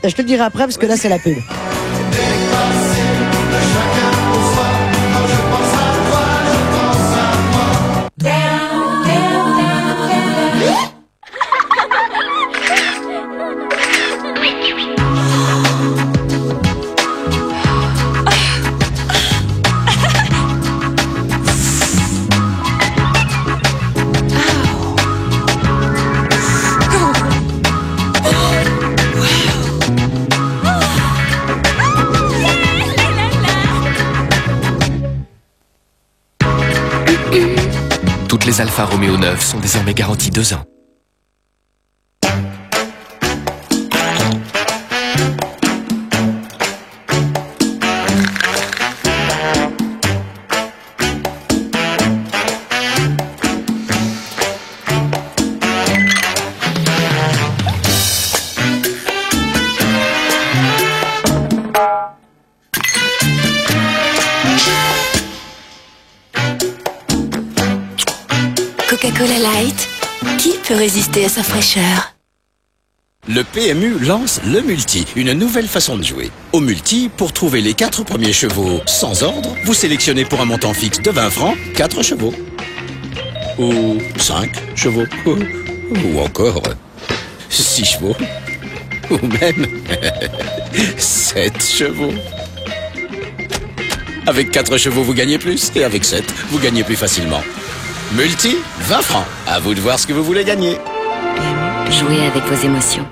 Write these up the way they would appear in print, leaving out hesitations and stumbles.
Je te le dirai après parce que là c'est la pub. Toutes les Alfa Romeo 9 sont désormais garanties 2 ans. Coca-Cola Light, qui peut résister à sa fraîcheur? Le PMU lance le multi, une nouvelle façon de jouer. Au multi, pour trouver les 4 premiers chevaux sans ordre, vous sélectionnez pour un montant fixe de 20 francs 4 chevaux. Ou 5 chevaux. Ou encore 6 chevaux. Ou même 7 chevaux. Avec 4 chevaux, vous gagnez plus, et avec 7, vous gagnez plus facilement. Multi, 20 francs. À vous de voir ce que vous voulez gagner. Jouez avec vos émotions.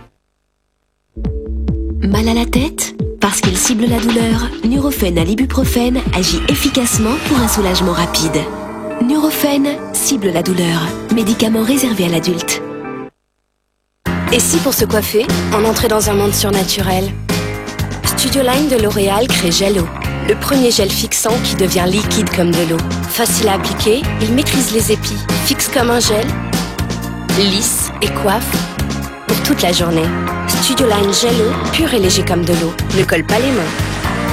Mal à la tête? Parce qu'il cible la douleur, Nurofen à l'ibuprofène agit efficacement pour un soulagement rapide. Nurofen cible la douleur. Médicament réservé à l'adulte. Et si pour se coiffer, on entrait dans un monde surnaturel? Studio Line de L'Oréal crée Gel-Eau. Le premier gel fixant qui devient liquide comme de l'eau. Facile à appliquer, il maîtrise les épis. Fixe comme un gel, lisse et coiffe pour toute la journée. Studio Line Gel-Eau, pur et léger comme de l'eau. Ne colle pas les mains.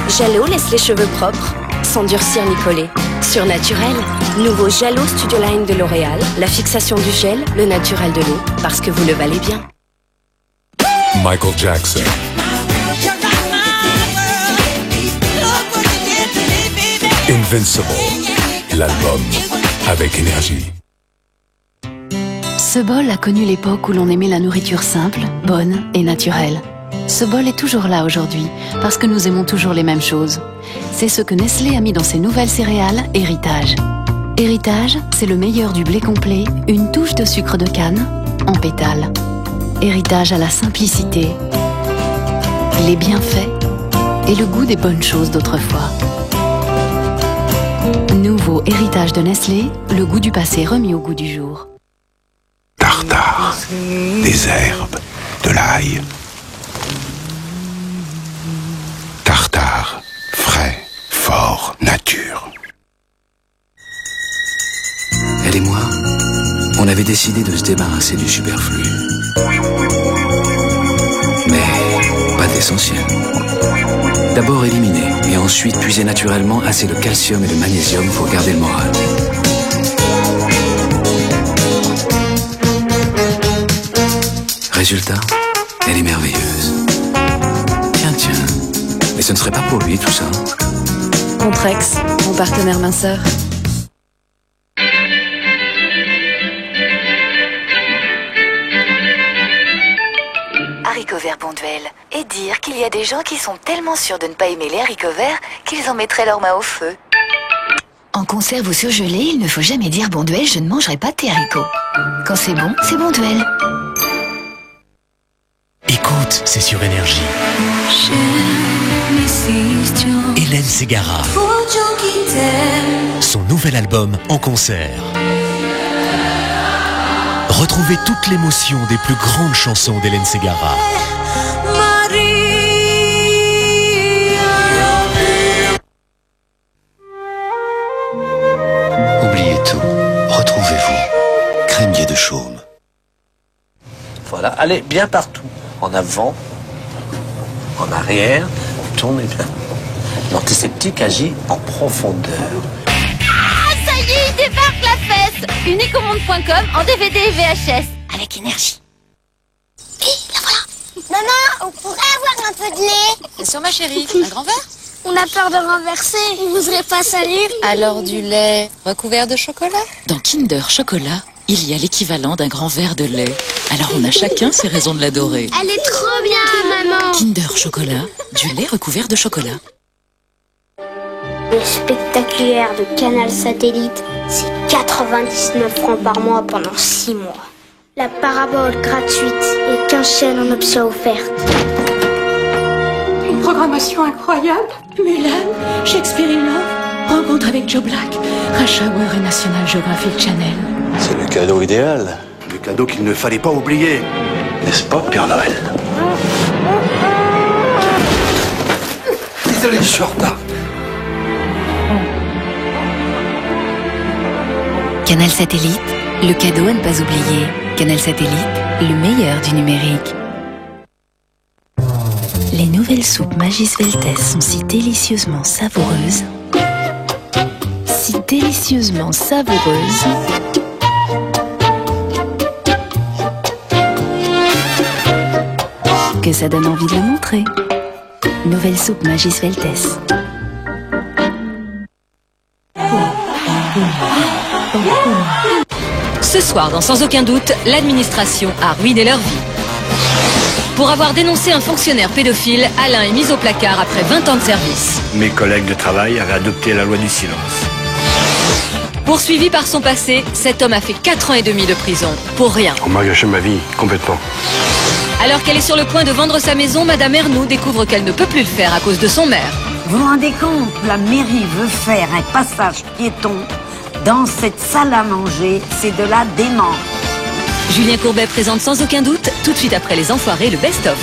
Gel-Eau laisse les cheveux propres, sans durcir ni coller. Surnaturel, nouveau Gel-Eau Studio Line de L'Oréal. La fixation du gel, le naturel de l'eau, parce que vous le valez bien. Michael Jackson. Invincible, l'album avec énergie. Ce bol a connu l'époque où l'on aimait la nourriture simple, bonne et naturelle. Ce bol est toujours là aujourd'hui, parce que nous aimons toujours les mêmes choses. C'est ce que Nestlé a mis dans ses nouvelles céréales Héritage. Héritage, c'est le meilleur du blé complet, une touche de sucre de canne, en pétales. Héritage a la simplicité, les bienfaits et le goût des bonnes choses d'autrefois. Nouveau Héritage de Nestlé, le goût du passé remis au goût du jour. Tartare, des herbes, de l'ail. Tartare, frais, fort, nature. Elle et moi, on avait décidé de se débarrasser du superflu. Mais pas d'essentiel. D'abord éliminer et ensuite puiser naturellement assez de calcium et de magnésium pour garder le moral. Résultat, elle est merveilleuse. Tiens, mais ce ne serait pas pour lui tout ça. Contrex, mon partenaire minceur. Haricots verts Bonduelle. Et dire qu'il y a des gens qui sont tellement sûrs de ne pas aimer les haricots verts qu'ils en mettraient leurs mains au feu. En conserve ou surgelé, il ne faut jamais dire Bonduelle, je ne mangerai pas tes haricots. Quand c'est bon, c'est Bonduelle. Écoute, c'est sur Énergie. Hélène Ségara. Son nouvel album en concert. Retrouvez toute l'émotion des plus grandes chansons d'Hélène Ségara. Oubliez tout. Retrouvez-vous. Crémier de Chaume. Voilà, allez bien partout. En avant, en arrière, tournez bien. L'antiseptique agit en profondeur. Ah, ça y est, il débarque la fesse. Uniqueaumonde.com en DVD et VHS. Avec énergie. Hé, la voilà. Maman, on pourrait avoir un peu de lait? Bien sûr, ma chérie. Un grand verre? On a peur de renverser. On voudrait pas salir. Alors du lait recouvert de chocolat? Dans Kinder Chocolat, il y a l'équivalent d'un grand verre de lait. Alors on a chacun ses raisons de l'adorer. Elle est trop bien, maman. Kinder Chocolat, du lait recouvert de chocolat. Le spectaculaire de Canal Satellite, c'est 99 francs par mois pendant 6 mois. La parabole gratuite et 15 chaînes en option offerte. Une programmation incroyable. Mulan, Shakespeare in Love, Rencontre avec Joe Black, Rush Hour et National Geographic Channel. C'est le cadeau idéal. Le cadeau qu'il ne fallait pas oublier. N'est-ce pas, Père Noël? Désolé, je suis en retard. Canal Satellite, le cadeau à ne pas oublier. Canal Satellite, le meilleur du numérique. Les nouvelles soupes Magis Veltes sont si délicieusement savoureuses. Si délicieusement savoureuses. Que ça donne envie de le montrer. Nouvelle soupe Magis Veltes. Ce soir, dans Sans aucun doute, l'administration a ruiné leur vie. Pour avoir dénoncé un fonctionnaire pédophile, Alain est mis au placard après 20 ans de service. Mes collègues de travail avaient adopté la loi du silence. Poursuivi par son passé, cet homme a fait 4 ans et demi de prison. Pour rien. On m'a gâché ma vie, complètement. Alors qu'elle est sur le point de vendre sa maison, Madame Ernoux découvre qu'elle ne peut plus le faire à cause de son maire. Vous vous rendez compte? La mairie veut faire un passage piéton dans cette salle à manger. C'est de la démence. Julien Courbet présente Sans aucun doute, tout de suite après Les Enfoirés, le best-of.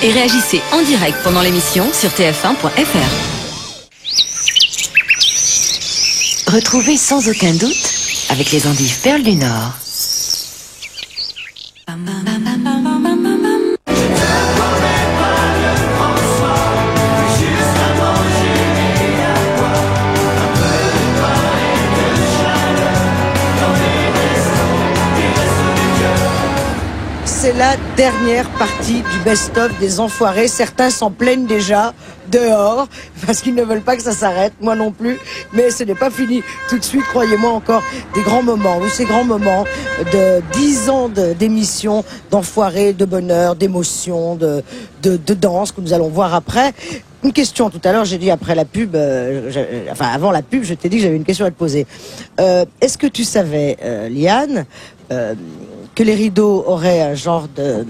Et réagissez en direct pendant l'émission sur tf1.fr. Retrouvez Sans aucun doute avec les endives Perles du Nord. C'est la dernière partie du best-of des Enfoirés. Certains s'en plaignent déjà dehors parce qu'ils ne veulent pas que ça s'arrête, moi non plus, mais ce n'est pas fini tout de suite, croyez-moi. Encore des grands moments, oui, ces grands moments de 10 ans d'émissions, d'Enfoirés, de bonheur, d'émotion, de danse que nous allons voir après. Une question tout à l'heure, j'ai dit après la pub, enfin avant la pub, je t'ai dit que j'avais une question à te poser. Est-ce que tu savais, Liane, que les rideaux auraient un genre de...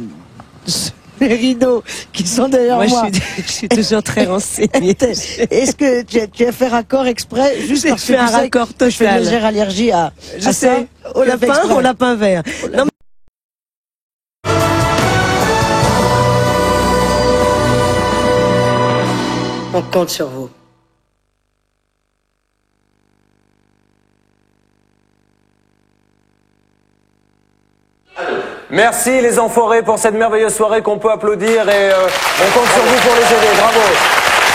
Les rideaux qui sont derrière moi. Je suis toujours très renseignée. Est-ce que tu as fait raccord exprès juste parce que tu fais un raccord total. Je fais une légère allergie à ça. Au lapin vert. Non, on compte sur vous. Merci les Enfoirés pour cette merveilleuse soirée qu'on peut applaudir et on compte sur vous pour les aider. Bravo.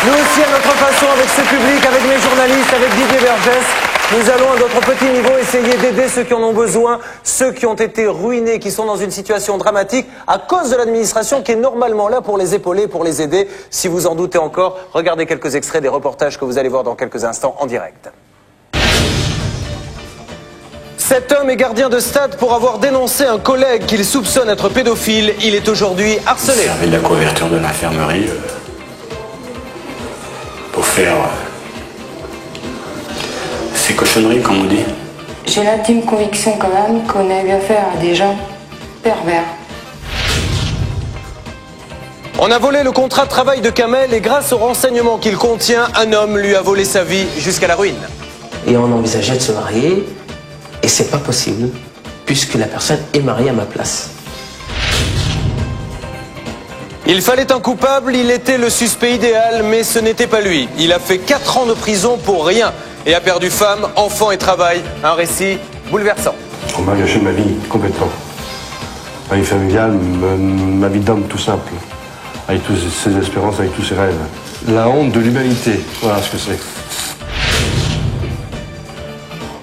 Nous aussi à notre façon avec ce public, avec mes journalistes, avec Didier Vergès, nous allons à notre petit niveau essayer d'aider ceux qui en ont besoin, ceux qui ont été ruinés, qui sont dans une situation dramatique à cause de l'administration qui est normalement là pour les épauler, pour les aider. Si vous en doutez encore, regardez quelques extraits des reportages que vous allez voir dans quelques instants en direct. Cet homme est gardien de stade pour avoir dénoncé un collègue qu'il soupçonne être pédophile. Il est aujourd'hui harcelé. Il servait de la couverture de l'infirmerie pour faire ces cochonneries, comme on dit. J'ai l'intime conviction quand même qu'on a eu affaire à des gens pervers. On a volé le contrat de travail de Kamel et grâce aux renseignements qu'il contient, un homme lui a volé sa vie jusqu'à la ruine. Et on envisageait de se marier. Et c'est pas possible, puisque la personne est mariée à ma place. Il fallait un coupable, il était le suspect idéal, mais ce n'était pas lui. Il a fait 4 ans de prison pour rien et a perdu femme, enfant et travail. Un récit bouleversant. On m'a gâché ma vie, complètement. Ma vie familiale, ma vie d'homme tout simple. Avec toutes ses espérances, avec tous ses rêves. La honte de l'humanité, voilà ce que c'est.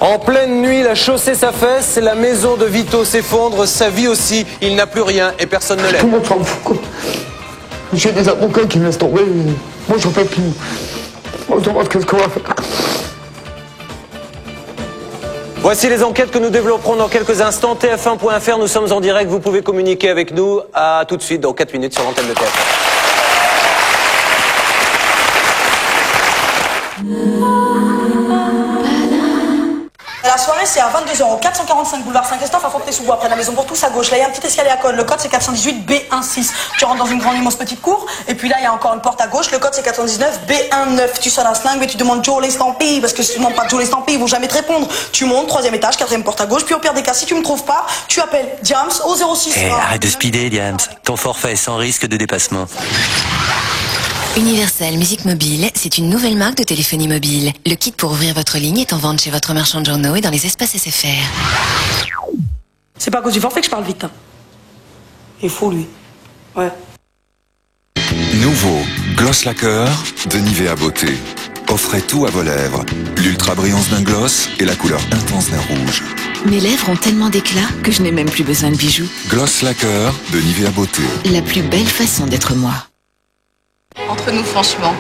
En pleine nuit, la chaussée s'affaisse, la maison de Vito s'effondre, sa vie aussi, il n'a plus rien et personne ne l'aime. Tout le monde s'en fout. J'ai des avocats qui me laissent tomber. Moi, j'en peux plus. On se demande qu'est-ce qu'on va faire. Voici les enquêtes que nous développerons dans quelques instants. TF1.fr, nous sommes en direct. Vous pouvez communiquer avec nous. À tout de suite, dans 4 minutes sur l'antenne de TF1. La soirée, c'est à 22h, 445 boulevard Saint-Christophe, à Fontenay-sous-Bois, après la maison pour tous à gauche. Là, il y a un petit escalier à code. Le code, c'est 418 B16. Tu rentres dans une grande immense petite cour. Et puis là, il y a encore une porte à gauche. Le code, c'est 419 B19. Tu sonnes un sling, mais tu demandes Joe l'estampille. Parce que si tu demandes pas Joe l'estampille, ils vont jamais te répondre. Tu montes, 3e étage, 4e porte à gauche. Puis au pire des cas, si tu me trouves pas, tu appelles Diams au 06. Arrête de speeder, Diams. Ton forfait est sans risque de dépassement. Universal Musique Mobile, c'est une nouvelle marque de téléphonie mobile. Le kit pour ouvrir votre ligne est en vente chez votre marchand de journaux et dans les espaces SFR. C'est pas à cause du forfait que je parle vite. Hein. Il est fou, lui. Ouais. Nouveau Gloss Lacquer de Nivea Beauté. Offrez tout à vos lèvres. L'ultra brillance d'un gloss et la couleur intense d'un rouge. Mes lèvres ont tellement d'éclat que je n'ai même plus besoin de bijoux. Gloss Lacquer de Nivea Beauté. La plus belle façon d'être moi. Entre nous, franchement,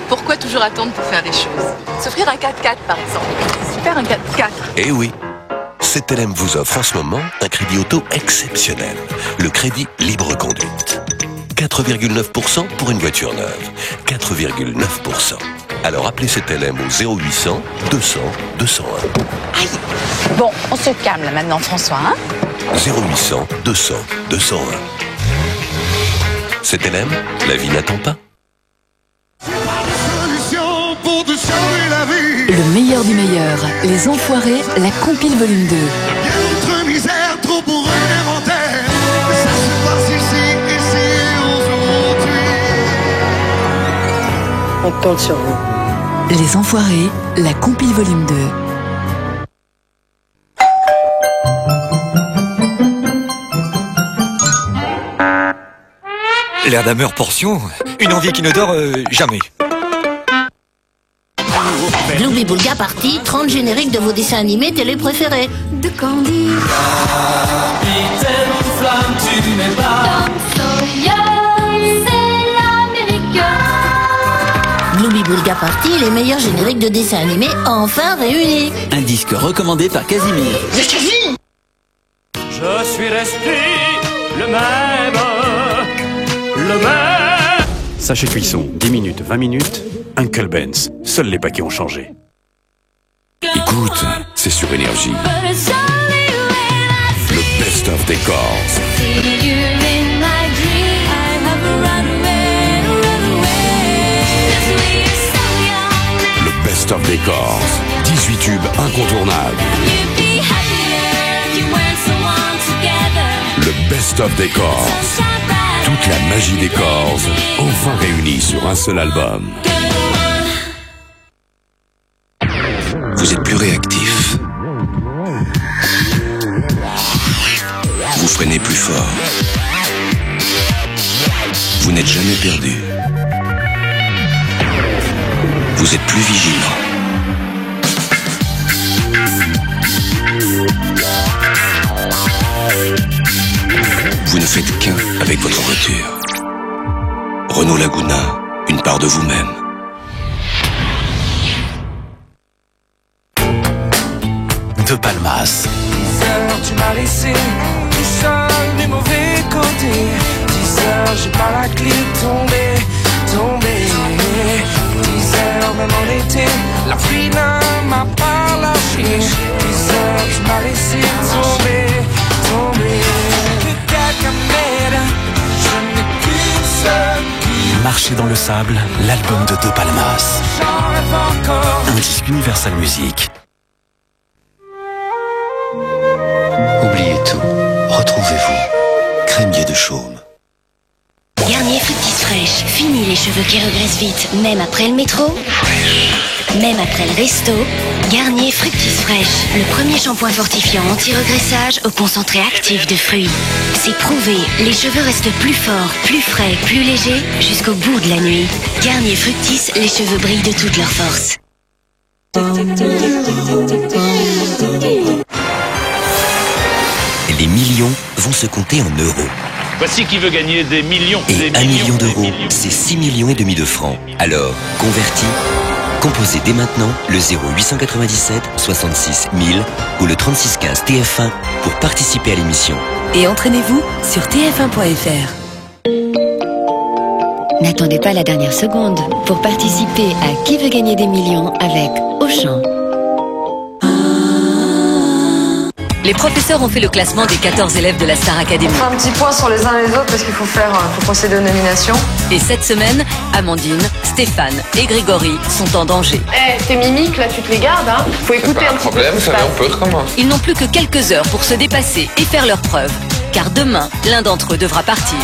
pourquoi toujours attendre pour faire des choses? S'offrir un 4x4, par exemple. C'est super, un 4x4. Eh oui, CTLM vous offre en ce moment un crédit auto exceptionnel. Le crédit libre conduite. 4,9% pour une voiture neuve. 4,9%. Alors appelez CTLM au 0800 200 201. Aïe. Bon, on se calme là maintenant, François, hein? 0800 200 201. CTLM, la vie n'attend pas. Le meilleur du meilleur, Les Enfoirés, la compile volume 2. Notre misère trop pour un inventaire. Ça se passe ici et c'est aujourd'hui. On compte sur vous. Les Enfoirés, la compile volume 2. L'air d'ameur portion, une envie qui ne dort jamais. Glooby Boulga Party, 30 génériques de vos dessins animés télé préférés. De Candy. Glooby Boulga Party, les meilleurs génériques de dessins animés enfin réunis. Un disque recommandé par Casimir. Je suis resté le même. Sachet cuisson, 10 minutes, 20 minutes, Uncle Ben's. Seuls les paquets ont changé. Écoute, c'est sur Énergie. Le Best of des Corses. Le Best of des Corses. 18 tubes incontournables. Le Best of des Corses. Toute la magie des Corses, enfin réunie sur un seul album. Vous êtes plus réactif. Vous freinez plus fort. Vous n'êtes jamais perdu. Vous êtes plus vigilant. Vous ne faites qu'un avec votre voiture. Renault Laguna, une part de vous-même. De Palmas. 10 heures, tu m'as laissé tout seul des mauvais côtés. 10 heures, j'ai pas la clé, tombé. 10 heures, même en été, la pluie ne m'a pas lâché. 10 heures, tu m'as laissé tomber. Que quelqu'un m'aide, je n'ai qu'une seule. Marcher dans le sable, l'album de Palmas. J'en rêve encore. Un disque Universal Music. Oubliez tout. Retrouvez-vous. Crémier de chaume. Garnier Fructis Fraîche. Fini les cheveux qui regressent vite, même après le métro. Même après le resto. Garnier Fructis Fraîche. Le premier shampoing fortifiant anti-regressage au concentré actif de fruits. C'est prouvé, les cheveux restent plus forts, plus frais, plus légers jusqu'au bout de la nuit. Garnier Fructis, les cheveux brillent de toute leur force. Les millions vont se compter en euros. Voici qui veut gagner des millions. Et des 1 millions, million des d'euros, millions. c'est 6,5 millions de francs. Alors, converti, composez dès maintenant le 0897 66 000 ou le 3615 TF1 pour participer à l'émission. Et entraînez-vous sur tf1.fr. N'attendez pas la dernière seconde pour participer à Qui veut gagner des millions avec Auchan. Les professeurs ont fait le classement des 14 élèves de la Star Academy. On fait un petit point sur les uns et les autres parce qu'il faut procéder aux nominations. Et cette semaine, Amandine, Stéphane et Grégory sont en danger. Tes mimiques, là, tu te les gardes, hein. Faut écouter un petit peu. Problème, ça on peut recommencer. Ils n'ont plus que quelques heures pour se dépasser et faire leurs preuves. Car demain, l'un d'entre eux devra partir.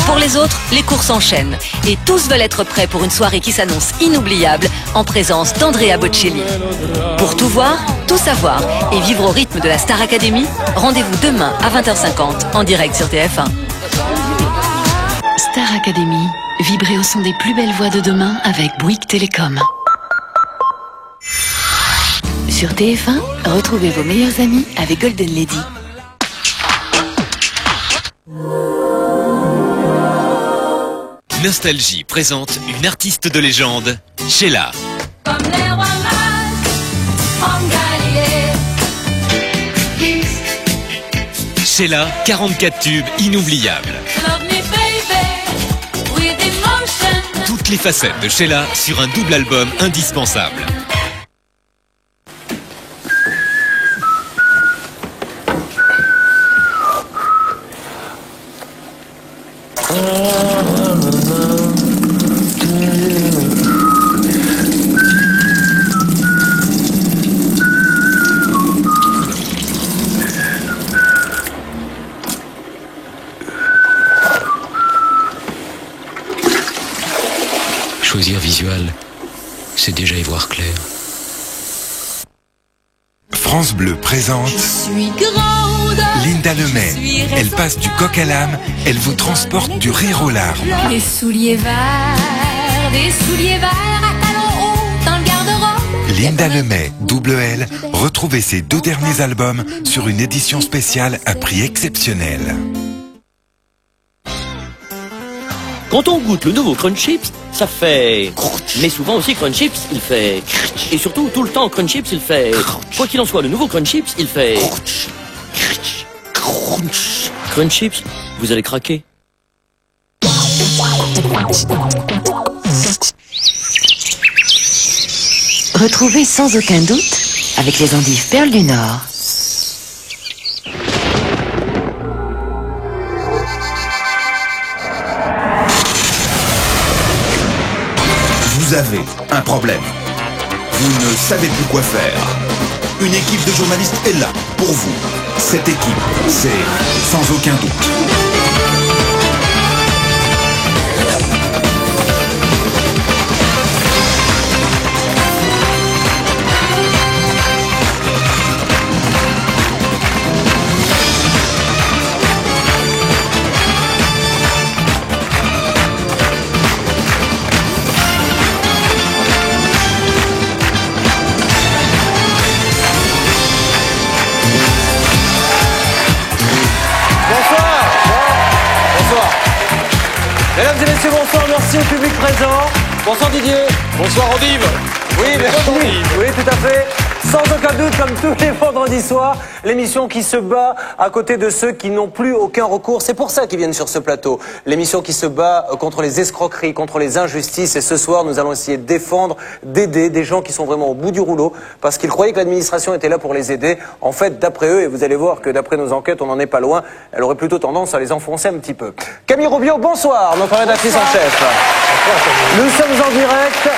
Pour les autres, les cours s'enchaînent. Et tous veulent être prêts pour une soirée qui s'annonce inoubliable en présence d'Andrea Bocelli. Pour tout voir, tout savoir et vivre au rythme de la Star Academy, rendez-vous demain à 20h50 en direct sur TF1. Star Academy, vibrez au son des plus belles voix de demain avec Bouygues Télécom. Sur TF1, retrouvez vos meilleurs amis avec Golden Lady. Nostalgie présente une artiste de légende, Sheila. Comme les rois mages en Galilée. Sheila, 44 tubes inoubliables. Love me baby, with emotion. Toutes les facettes de Sheila sur un double album indispensable. Choisir visual, c'est déjà y voir clair. France Bleu présente Linda Lemay. Elle passe du coq à l'âne, elle vous transporte du rire aux larmes. Des souliers verts à talons hauts dans le garde-robe. Linda Lemay, double L, retrouvez ses 2 derniers albums sur une édition spéciale à prix exceptionnel. Quand on goûte le nouveau Crunch Chips, ça fait... Mais souvent aussi Crunch Chips, il fait... Et surtout, tout le temps, Crunch Chips, il fait... Quoi qu'il en soit, le nouveau Crunch Chips, il fait... Crunch Chips, vous allez craquer. Retrouvez sans aucun doute avec les endives Perles du Nord. Vous avez un problème. Vous ne savez plus quoi faire. Une équipe de journalistes est là pour vous. Cette équipe, c'est sans aucun doute. Mesdames et messieurs, bonsoir, merci au public présent. Bonsoir Didier. Bonsoir Andive. Oui, merci. Oui, tout à fait. Sans aucun doute, comme tous les vendredis soirs, l'émission qui se bat à côté de ceux qui n'ont plus aucun recours. C'est pour ça qu'ils viennent sur ce plateau. L'émission qui se bat contre les escroqueries, contre les injustices. Et ce soir, nous allons essayer de défendre, d'aider des gens qui sont vraiment au bout du rouleau parce qu'ils croyaient que l'administration était là pour les aider. En fait, d'après eux, et vous allez voir que d'après nos enquêtes, on n'en est pas loin, elle aurait plutôt tendance à les enfoncer un petit peu. Camille Robio, bonsoir, notre rédactrice en chef. Nous sommes en direct.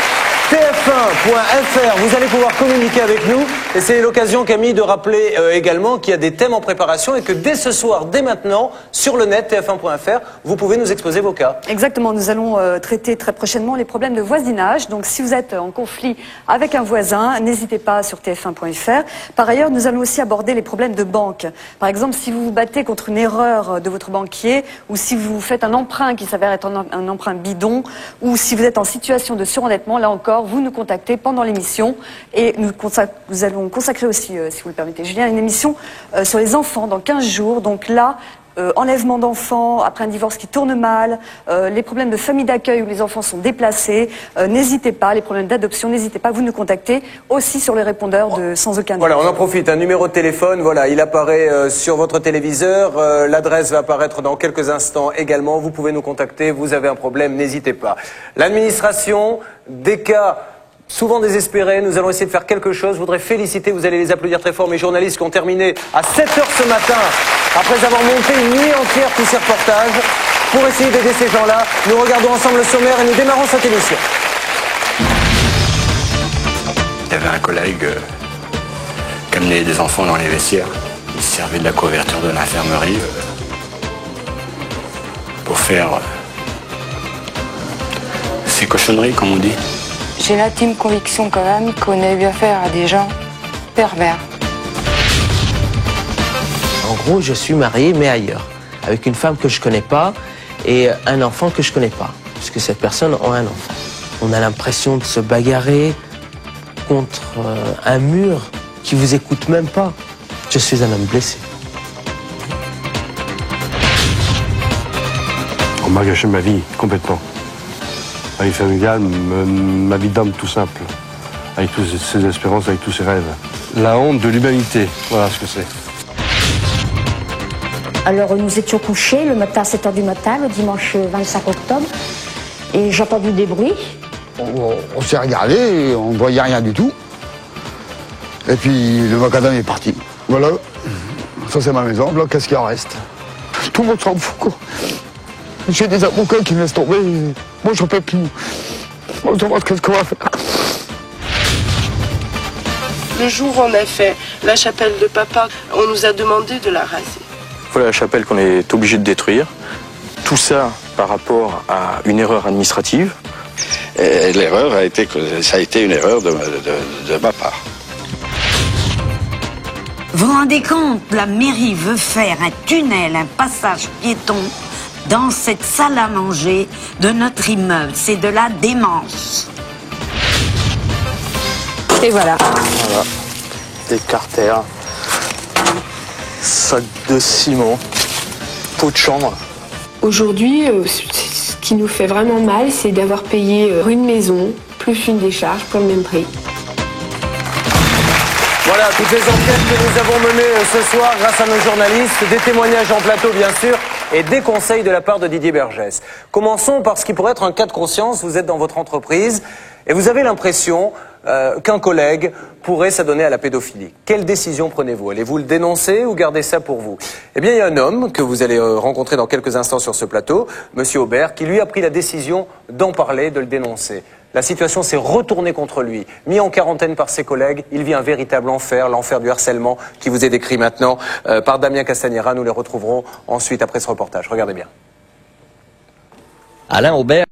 TF1.fr, vous allez pouvoir communiquer avec nous et c'est l'occasion, Camille, de rappeler également qu'il y a des thèmes en préparation et que dès ce soir, dès maintenant, sur le net, TF1.fr, vous pouvez nous exposer vos cas. Exactement, nous allons traiter très prochainement les problèmes de voisinage. Donc si vous êtes en conflit avec un voisin, n'hésitez pas sur TF1.fr. Par ailleurs, nous allons aussi aborder les problèmes de banque. Par exemple, si vous vous battez contre une erreur de votre banquier ou si vous faites un emprunt qui s'avère être un emprunt bidon ou si vous êtes en situation de surendettement, là encore, vous nous contactez pendant l'émission et nous allons consacrer aussi, si vous le permettez, Julien, une émission sur les enfants dans 15 jours. Donc là, enlèvement d'enfants, après un divorce qui tourne mal, les problèmes de famille d'accueil où les enfants sont déplacés, n'hésitez pas, les problèmes d'adoption, n'hésitez pas, vous nous contactez aussi sur les répondeurs de Sans Aucun Doute. Voilà, on en profite, un numéro de téléphone, voilà, il apparaît sur votre téléviseur, l'adresse va apparaître dans quelques instants également, vous pouvez nous contacter, vous avez un problème, n'hésitez pas. L'administration, des cas souvent désespérés, nous allons essayer de faire quelque chose. Je voudrais féliciter, vous allez les applaudir très fort, mes journalistes qui ont terminé à 7 h ce matin, après avoir monté une nuit entière tous ces reportages, pour essayer d'aider ces gens-là. Nous regardons ensemble le sommaire et nous démarrons cette émission. Il y avait un collègue qui amenait des enfants dans les vestiaires. Il se servait de la couverture de l'infirmerie pour faire ces cochonneries, comme on dit. J'ai l'intime conviction quand même qu'on a eu affaire à des gens pervers. En gros, je suis marié, mais ailleurs, avec une femme que je connais pas et un enfant que je connais pas, puisque cette personne a un enfant. On a l'impression de se bagarrer contre un mur qui vous écoute même pas. Je suis un homme blessé. On m'a gâché ma vie, complètement. Ma vie familiale, ma vie d'homme tout simple. Avec toutes ses espérances, avec tous ses rêves. La honte de l'humanité, voilà ce que c'est. Alors nous étions couchés le matin à 7 h du matin, le dimanche 25 octobre, et j'ai entendu des bruits. On s'est regardé, on ne voyait rien du tout. Et puis le macadam est parti. Voilà, ça c'est ma maison, là qu'est-ce qu'il en reste? Tout le monde s'en fout quoi. J'ai des avocats qui me laissent tomber, moi j'en peux plus. Moi je vois qu'est-ce qu'on va faire. Le jour où on a fait la chapelle de papa, on nous a demandé de la raser. Voilà la chapelle qu'on est obligé de détruire. Tout ça par rapport à une erreur administrative. L'erreur a été que ça a été une erreur de ma part. Vous vous rendez compte, la mairie veut faire un tunnel, un passage piéton dans cette salle à manger de notre immeuble. C'est de la démence. Et voilà. Voilà, des carters, sac de ciment, pot de chambre. Aujourd'hui, ce qui nous fait vraiment mal, c'est d'avoir payé une maison, plus une décharge pour le même prix. Voilà, toutes les enquêtes que nous avons menées ce soir grâce à nos journalistes, des témoignages en plateau bien sûr, et des conseils de la part de Didier Bergès. Commençons par ce qui pourrait être un cas de conscience. Vous êtes dans votre entreprise et vous avez l'impression qu'un collègue pourrait s'adonner à la pédophilie. Quelle décision prenez-vous? Allez-vous le dénoncer ou gardez ça pour vous? Eh bien, il y a un homme que vous allez rencontrer dans quelques instants sur ce plateau, Monsieur Aubert, qui lui a pris la décision d'en parler, de le dénoncer. La situation s'est retournée contre lui, mis en quarantaine par ses collègues. Il vit un véritable enfer, l'enfer du harcèlement qui vous est décrit maintenant par Damien Castagnera. Nous les retrouverons ensuite après ce reportage. Regardez bien. Alain Aubert.